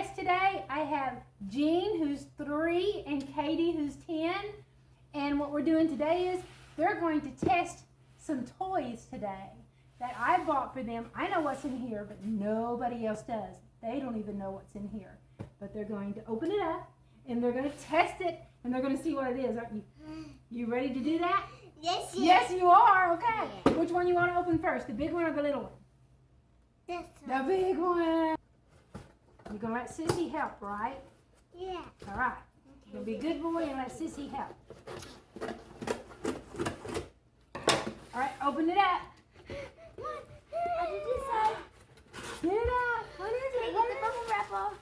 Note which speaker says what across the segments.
Speaker 1: guests today. I have Jean, who's 3, and Katie, who's 10. And what we're doing today is they're going to test some toys today that I bought for them. I know what's in here, but nobody else does. They don't even know what's in here. But they're going to open it up, and they're going to test it, and they're going to see what it is. Aren't you? You ready to do that?
Speaker 2: Yes,
Speaker 1: Yes, you are. Okay. Yeah. Which one you want to open first, the big one or the little one?
Speaker 2: This one.
Speaker 1: The big one. You're going to let Sissy help, right?
Speaker 2: Yeah.
Speaker 1: All right. You're going to be a good boy and let Sissy help. All right, open it up.
Speaker 2: What did you say?
Speaker 1: Get it out. What is it?
Speaker 2: Take the bubble wrap off.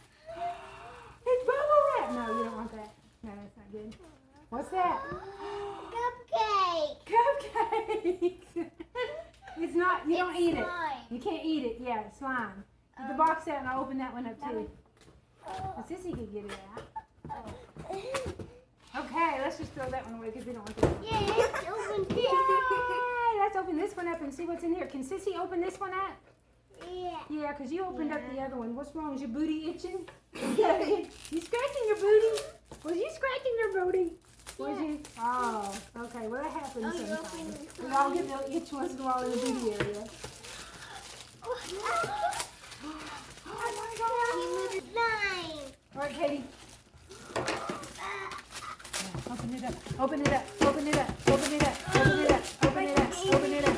Speaker 1: It's bubble wrap. No, you don't want that. No, that's not good. What's that?
Speaker 2: Cupcake.
Speaker 1: Cupcake. It's not, you don't eat it.
Speaker 2: Slime.
Speaker 1: You can't eat it. Yeah, it's slime. Get the box out and I'll open that one up too. Sissy can get it out. Okay, let's just throw that one away because we don't want that one.
Speaker 2: Yeah, it's open too.
Speaker 1: Yay! Let's open this one up and see what's in here. Can Sissy open this one up?
Speaker 2: Yeah.
Speaker 1: Yeah, because you opened up the other one. What's wrong? Is your booty itching? You scratching your booty? Was you scratching your booty? Was you? Oh, okay. Well, that happens sometimes. We all get a little itch once in a while in the booty area. Oh my God! All right, Katie. Open it up. Open it up. Open it up. Open it up. Open it up. Open it up. Open it up.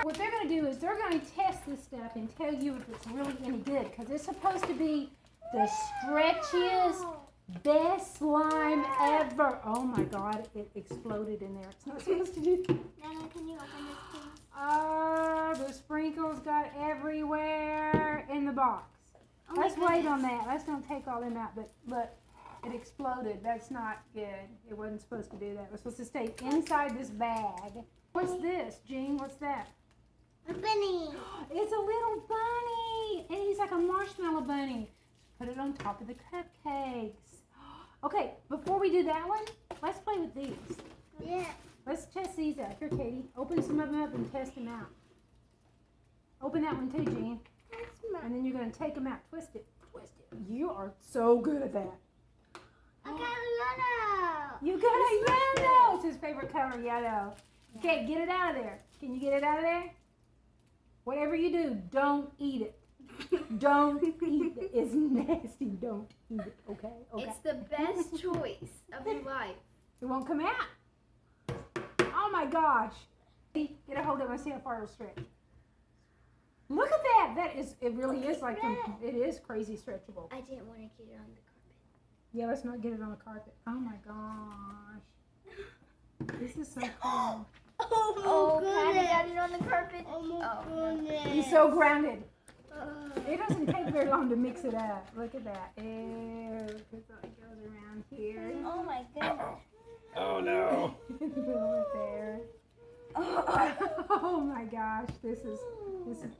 Speaker 1: What they're going to do is they're going to test this stuff and tell you if it's really any good, because it's supposed to be the stretchiest, best slime ever. Oh my God, it exploded in there. It's not supposed to do that.
Speaker 2: Nana, can you open this, please?
Speaker 1: Oh, the sprinkles got everywhere in the box.
Speaker 2: Oh
Speaker 1: Let's wait on that. Let's don't take all them out, but look, it exploded. That's not good. It wasn't supposed to do that. It was supposed to stay inside this bag. What's this, Jean? What's that?
Speaker 2: A bunny.
Speaker 1: It's a little bunny, and he's like a marshmallow bunny. Put it on top of the cupcakes. Okay, before we do that one, let's play with these.
Speaker 2: Yeah.
Speaker 1: Let's test these out. Here, Katie, open some of them up and test them out. Open that one too, Jean. And then you're going to take them out. Twist it. Twist it. You are so good at that.
Speaker 2: I got a yellow.
Speaker 1: You got a yellow. It's his favorite color, yellow. Okay, get it out of there. Can you get it out of there? Whatever you do, don't eat it. Don't eat it. It's nasty. Don't eat it. Okay? Okay.
Speaker 3: It's the best choice of your life.
Speaker 1: It won't come out. Oh my gosh. Get a hold of it and see how far it'll stretch. Look at that. That is, it really is like, it is crazy stretchable.
Speaker 2: I didn't want to get it on the carpet.
Speaker 1: Yeah, let's not get it on the carpet. Oh my gosh. This is so cool.
Speaker 2: Oh,
Speaker 3: Patty got it on the carpet.
Speaker 2: Oh my goodness.
Speaker 1: He's so grounded. It doesn't take very long to mix it up. Look at that. Ew, because it goes around here.
Speaker 2: Oh my goodness.
Speaker 4: Oh no.
Speaker 1: Over there. Oh my gosh, this is,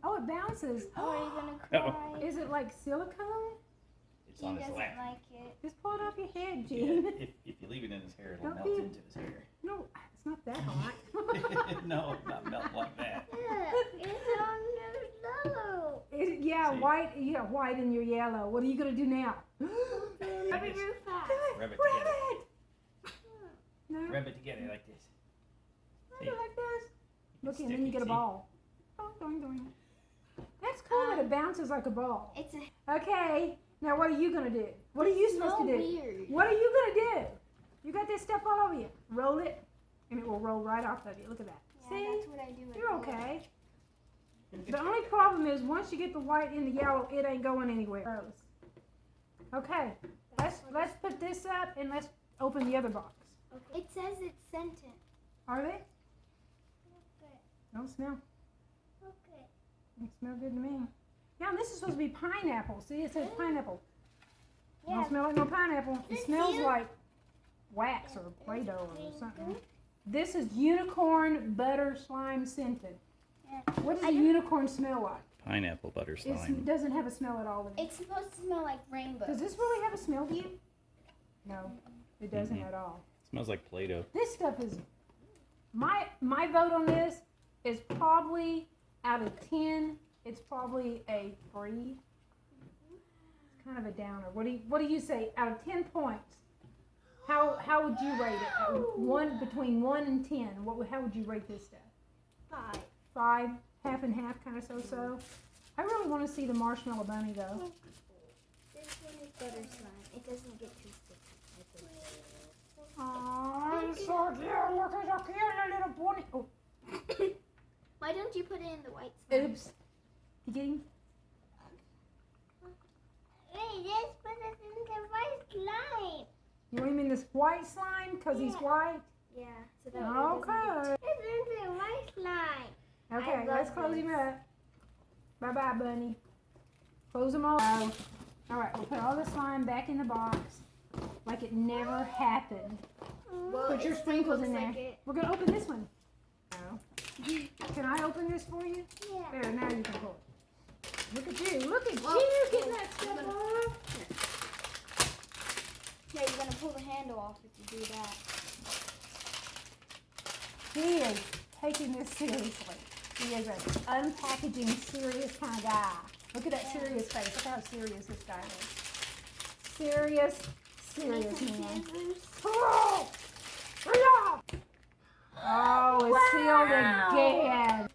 Speaker 1: oh, it bounces.
Speaker 2: Oh, are you gonna cry?
Speaker 1: Is it like silicone?
Speaker 4: It's
Speaker 2: He
Speaker 4: on his
Speaker 2: doesn't
Speaker 4: lap.
Speaker 2: like it.
Speaker 1: Just pull it off your head,
Speaker 4: Yeah,
Speaker 1: Gene.
Speaker 4: if you leave it in his hair, it'll
Speaker 1: Don't
Speaker 4: melt
Speaker 1: be-
Speaker 4: into his hair.
Speaker 1: No, it's not that hot.
Speaker 4: No, not melt like that.
Speaker 2: It's on your yellow.
Speaker 1: Yeah,
Speaker 4: See?
Speaker 1: white. Yeah, white in your yellow. What are you gonna do now?
Speaker 2: Rub it real fast.
Speaker 4: Rub it
Speaker 1: Rub
Speaker 4: together.
Speaker 1: it. No,
Speaker 4: Rub it together like this.
Speaker 1: rub it like this. Look, and
Speaker 4: Sticky,
Speaker 1: then you get a
Speaker 4: see?
Speaker 1: ball. Doing, doing, doing. That's cool that it bounces like a ball.
Speaker 2: It's a
Speaker 1: Okay, now what are you gonna do? What are you supposed to do?
Speaker 2: weird.
Speaker 1: What are you gonna do? You got this stuff all over you. Roll it, and it will roll right off of you. Look at that.
Speaker 2: Yeah,
Speaker 1: See?
Speaker 2: that's what I do. at
Speaker 1: You're
Speaker 2: home.
Speaker 1: okay. The only problem is once you get the white in the yellow, it ain't going anywhere. Okay, let's put this up and let's open the other box.
Speaker 2: Okay. It says it's scented.
Speaker 1: Are they?
Speaker 2: Okay.
Speaker 1: Don't smell.
Speaker 2: Okay.
Speaker 1: They smell good to me. Now this is supposed to be pineapple. See, it says pineapple.
Speaker 2: Yeah.
Speaker 1: Don't smell like no pineapple. It
Speaker 2: This
Speaker 1: smells
Speaker 2: you-
Speaker 1: like wax or Play-Doh or something. This is unicorn butter slime scented.
Speaker 2: Yeah.
Speaker 1: What does a unicorn smell like?
Speaker 4: Pineapple butter
Speaker 1: It doesn't have a smell at all.
Speaker 2: It's supposed to smell like rainbow.
Speaker 1: Does this really have a smell to you? No, it doesn't at all.
Speaker 4: Smells like Play-Doh.
Speaker 1: This stuff is, my vote on this is probably out of 10, it's probably a 3. It's kind of a downer. What do you say? Out of 10 points, how would you rate it? Between 1 and 10. How would you rate this stuff?
Speaker 2: 5.
Speaker 1: 5, half and half, kind of so. I really want to see the marshmallow bunny though.
Speaker 3: This one is butter slime. It doesn't get too sticky.
Speaker 1: Oh, it's so cute. Look at the cute little bunny. Oh,
Speaker 3: Why don't you put it in the white slime?
Speaker 1: oops. You getting?
Speaker 2: Wait, let's put it in the white slime.
Speaker 1: You want him in this white slime because he's white?
Speaker 3: Yeah. So that way it doesn't
Speaker 1: Okay.
Speaker 2: It's in the white slime.
Speaker 1: Okay,
Speaker 3: I
Speaker 1: let's
Speaker 3: love
Speaker 1: close
Speaker 3: this.
Speaker 1: him up. Bye-bye, bunny. Close them all out. All right, we'll put all the slime back in the box like it never happened.
Speaker 3: Well,
Speaker 1: Put your
Speaker 3: it
Speaker 1: sprinkles
Speaker 3: looks
Speaker 1: in there.
Speaker 3: like it.
Speaker 1: We're going to open this one. No. Can I open this for you?
Speaker 2: Yeah.
Speaker 1: There, now you can pull it. Look at you. Look at
Speaker 3: Whoa.
Speaker 1: you getting that stuff off.
Speaker 3: Yeah, you're gonna pull the handle off if you do that.
Speaker 1: He is taking this seriously. He is an unpackaging serious kind of guy. Look at that serious face. Look how serious this guy is. Serious man. Oh, it's sealed again.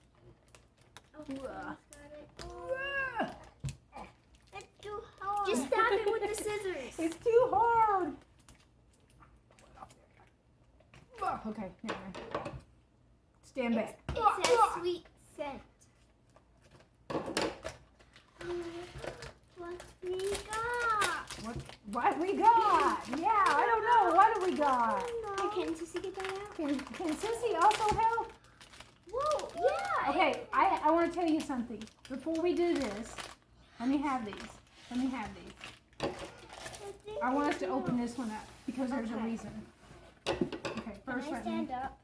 Speaker 2: It's too hard.
Speaker 3: Just stab it with the scissors.
Speaker 1: It's too hard. Oh, okay, never mind. Stand back.
Speaker 3: It says sweet scent.
Speaker 2: What we got?
Speaker 1: What we got? Yeah, I don't know. What do we got?
Speaker 3: Hey, can Sissy get that out?
Speaker 1: Can Sissy also help?
Speaker 3: Whoa, yeah.
Speaker 1: Okay, I want to tell you something. Before we do this, let me have these. I want us to open this one up because there's a
Speaker 3: Okay.
Speaker 1: reason. Okay, first
Speaker 3: Can I
Speaker 1: let me.
Speaker 3: stand up?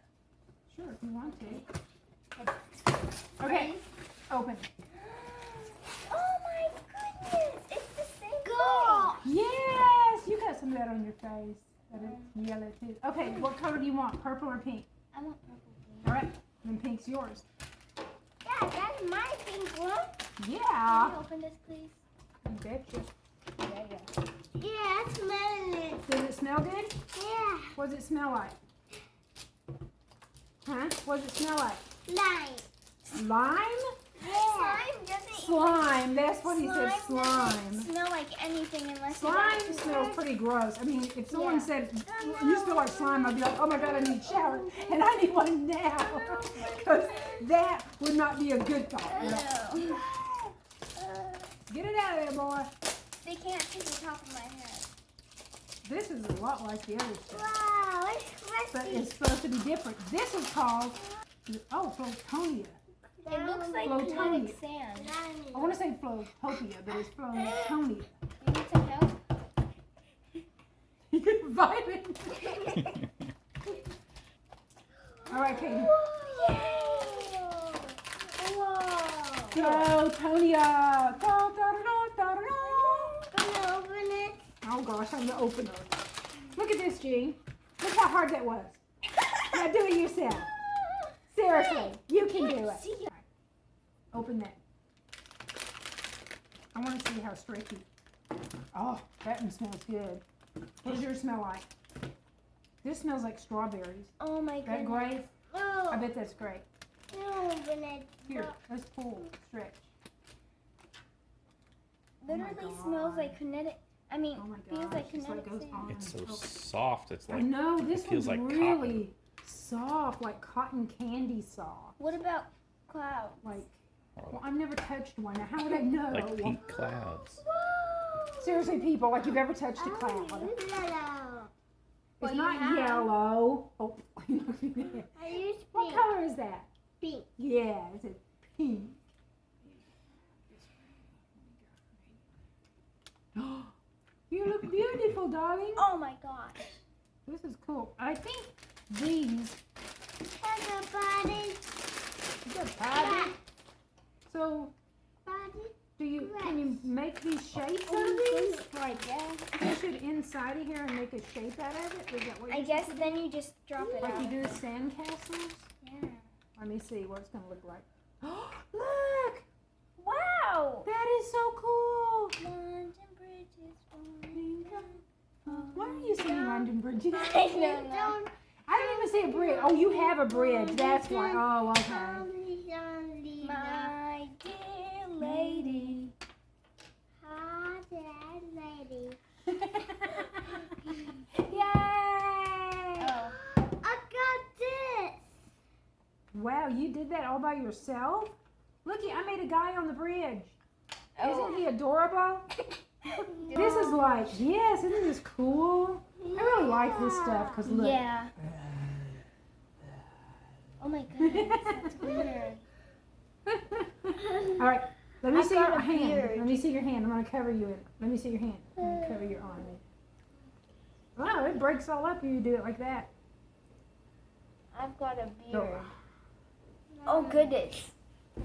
Speaker 1: Sure, if you want to. Okay, open.
Speaker 3: Oh my goodness, it's the same
Speaker 2: Go.
Speaker 1: Yes, you got some of that on your face. That is yellow too. Okay, what color do you want? Purple or pink?
Speaker 3: I want purple.
Speaker 1: All right, then pink's yours.
Speaker 2: Yeah, that's my pink one.
Speaker 1: Yeah.
Speaker 3: Can you open this, please?
Speaker 1: You betcha. Yeah.
Speaker 2: Yeah, I smell it.
Speaker 1: Does it smell good?
Speaker 2: Yeah.
Speaker 1: What does it smell like? Huh? What does it smell like?
Speaker 2: Lime.
Speaker 1: Lime?
Speaker 2: Yeah.
Speaker 3: Slime doesn't
Speaker 1: Slime. That's what he said.
Speaker 3: doesn't
Speaker 1: Slime.
Speaker 3: smell like anything unless
Speaker 1: Slime
Speaker 3: you
Speaker 1: smells pretty gross. I mean, if someone
Speaker 3: Yeah.
Speaker 1: said, you smell like slime, I'd be like, oh my God, I need a shower. And I need one now. Because that would not be a good thought.
Speaker 3: No.
Speaker 1: Get it out of there, boy.
Speaker 3: They can't see the top of my head.
Speaker 1: This is a lot like the other stuff.
Speaker 2: Wow, it's
Speaker 1: But
Speaker 2: crusty.
Speaker 1: it's supposed to be different. This is called, oh, Flowtonia.
Speaker 3: It looks like
Speaker 1: Flowtonia.
Speaker 3: kinetic sand.
Speaker 1: I want to say Flowtopia, but it's Flowtonia.
Speaker 3: You need some help?
Speaker 1: You can find it. All right, Katie. Flowtonia.
Speaker 2: Gonna open it.
Speaker 1: Oh gosh, I'm the opener. Look at this, Jean. Look how hard that was. Now do it yourself. Seriously, you can do it.
Speaker 3: See.
Speaker 1: Open that. I want to see how stretchy. Oh, that one smells good. What does yours smell like? This smells like strawberries.
Speaker 3: Oh my
Speaker 1: That
Speaker 3: goodness.
Speaker 1: great?
Speaker 2: No.
Speaker 1: I bet that's great.
Speaker 2: No, open it.
Speaker 1: Here, let's pull, stretch. Oh my
Speaker 3: Literally
Speaker 1: God.
Speaker 3: smells like kinetic. I mean,
Speaker 1: Oh my
Speaker 3: feels
Speaker 1: gosh,
Speaker 3: like
Speaker 1: it's
Speaker 3: kinetic
Speaker 1: goes
Speaker 3: sand.
Speaker 1: on.
Speaker 4: It's so
Speaker 1: Oh.
Speaker 4: soft. It's
Speaker 1: I
Speaker 4: like
Speaker 1: know, this
Speaker 4: feels
Speaker 1: one's
Speaker 4: like
Speaker 1: really soft, like cotton candy soft.
Speaker 3: What about clouds?
Speaker 1: Like, well, I've never touched one. Now, how would I know?
Speaker 4: like pink clouds.
Speaker 1: Seriously, people, like you've ever touched a
Speaker 2: Oh,
Speaker 1: cloud.
Speaker 2: yellow.
Speaker 1: It's
Speaker 3: Well,
Speaker 1: not
Speaker 3: you have.
Speaker 1: yellow. Oh,
Speaker 2: I use
Speaker 1: what
Speaker 2: pink.
Speaker 1: color is that?
Speaker 2: Pink.
Speaker 1: Yeah, it's a pink. You look beautiful, darling.
Speaker 3: Oh my gosh.
Speaker 1: This is cool. I think these.
Speaker 2: Everybody.
Speaker 1: Is that patty? So,
Speaker 2: Body.
Speaker 1: can you make these shapes out of these? Like, you should inside of here and make a shape out of it. Is that what
Speaker 3: I
Speaker 1: you're
Speaker 3: guess
Speaker 1: supposed to
Speaker 3: then you just drop
Speaker 1: do?
Speaker 3: it
Speaker 1: Like
Speaker 3: out.
Speaker 1: you do sandcastles?
Speaker 3: Yeah.
Speaker 1: Let me see what it's gonna look like. Look!
Speaker 3: Wow.
Speaker 1: That is so cool.
Speaker 3: London bridges falling down.
Speaker 1: Why are you saying London bridges?
Speaker 3: I don't know.
Speaker 1: I didn't even see a bridge. Oh, you have a bridge. That's why. Oh, okay.
Speaker 3: My dear lady.
Speaker 2: Hi, Dad, lady.
Speaker 1: Yay!
Speaker 3: Oh.
Speaker 2: I got this.
Speaker 1: Wow, you did that all by yourself? Looky, I made a guy on the bridge. Isn't he adorable? This is like, yes, isn't this cool? I really like this stuff because look.
Speaker 3: Yeah. Oh my goodness, that's weird.
Speaker 1: All right, let me
Speaker 3: I've
Speaker 1: see
Speaker 3: got
Speaker 1: your
Speaker 3: a
Speaker 1: hand.
Speaker 3: beard.
Speaker 1: Let me see your hand. I'm going to cover you in it. Let me see your hand. I'm going to cover your arm. Wow, it breaks all up when you do it like that.
Speaker 3: I've got a
Speaker 1: Go.
Speaker 3: beard. Oh goodness,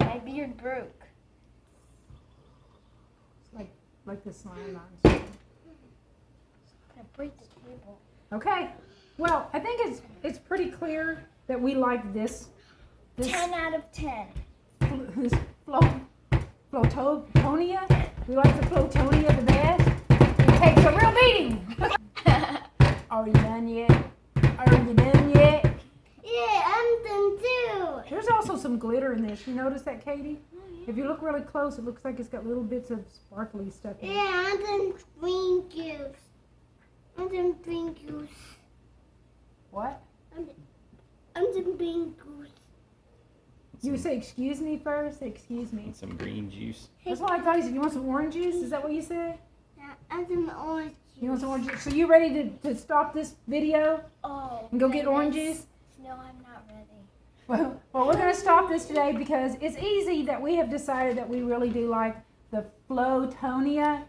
Speaker 3: my beard broke.
Speaker 1: It's like the slime on.
Speaker 3: I break the table.
Speaker 1: Okay. Well, I think it's pretty clear that we like this
Speaker 3: 10 out of 10.
Speaker 1: this Flowtonia. We like the Flowtonia the best. It takes a real beating. Are you done yet? Are you done yet?
Speaker 2: Yeah, I'm done too.
Speaker 1: There's also some glitter in this. You notice that, Katie? If you look really close, it looks like it's got little bits of sparkly stuff in it.
Speaker 2: Yeah, I'm done green juice. I'm done green juice.
Speaker 1: What?
Speaker 2: I'm done green juice.
Speaker 1: You would say, excuse me first? Excuse me.
Speaker 4: And some green juice.
Speaker 1: That's what I thought you said. You want some orange juice? Is that what you said?
Speaker 2: Yeah, I'm done orange juice.
Speaker 1: You want some orange juice? So you ready to stop this video
Speaker 3: Oh.
Speaker 1: and go get orange
Speaker 3: goodness.
Speaker 1: juice?
Speaker 3: No, I'm not ready.
Speaker 1: Well, we're going to stop this today because it's easy that we have decided that we really do like the Flowtonia,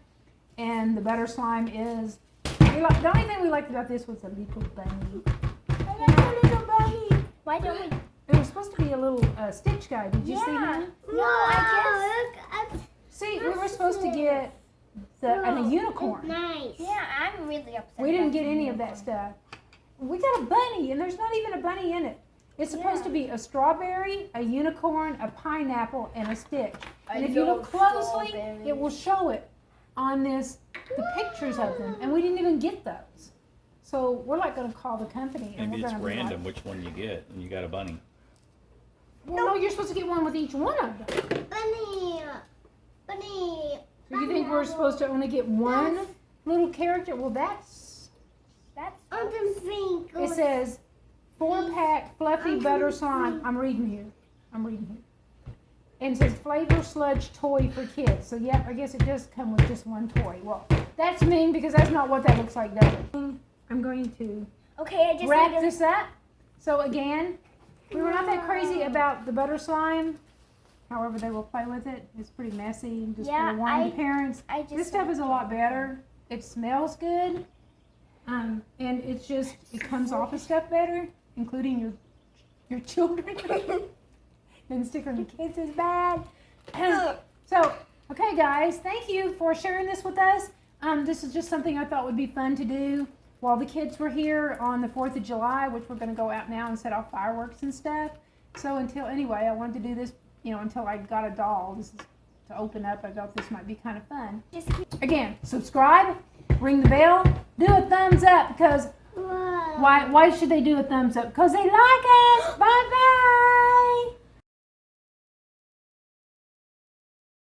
Speaker 1: and the butter slime is. The only thing we liked about this was the little bunny. I like the little bunny.
Speaker 3: Why don't we?
Speaker 1: It was supposed to be a little Stitch guy. Did you see
Speaker 3: Yeah.
Speaker 1: that?
Speaker 3: No, I
Speaker 2: Look,
Speaker 1: See, we were supposed to get a unicorn.
Speaker 2: nice.
Speaker 3: Yeah, I'm really upset.
Speaker 1: We didn't
Speaker 3: about
Speaker 1: get
Speaker 3: the
Speaker 1: any of that
Speaker 3: unicorn.
Speaker 1: stuff. We got a bunny, and there's not even a bunny in it. It's supposed to be a strawberry, a unicorn, a pineapple, and a Stitch. And if you look closely, it will show it on the pictures of them, and we didn't even get those. So we're like going to call the company, and
Speaker 4: Maybe
Speaker 1: we're
Speaker 4: it's
Speaker 1: going to
Speaker 4: random which one you get, and you got a bunny.
Speaker 1: Well, no, you're supposed to get one with each one of them.
Speaker 2: Bunny.
Speaker 1: So you think we're supposed to only get one little character? Well, that's.
Speaker 2: I'm done green
Speaker 1: It
Speaker 2: juice.
Speaker 1: says 4-pack fluffy butter slime. I'm reading here. And it says flavor sludge toy for kids. So yeah, I guess it does come with just one toy. Well, that's mean because that's not what that looks like, does it? I'm going to
Speaker 3: Okay, I just
Speaker 1: wrap
Speaker 3: need to.
Speaker 1: this up. So again, we were not that crazy about the butter slime. However, they will play with it. It's pretty messy. Just
Speaker 3: Yeah,
Speaker 1: for warning the parents.
Speaker 3: I just
Speaker 1: This stuff is a lot better. It smells good. And it's just, it comes off of stuff better, including your children. And stick on your kids is bad. So, okay guys, thank you for sharing this with us. This is just something I thought would be fun to do while the kids were here on the 4th of July, which we're going to go out now and set off fireworks and stuff. So anyway, I wanted to do this, until I got a doll. This is to open up. I thought this might be kind of fun. Again, subscribe, ring the bell, do a thumbs up because why should they do a thumbs up? Because they like us. Bye-bye.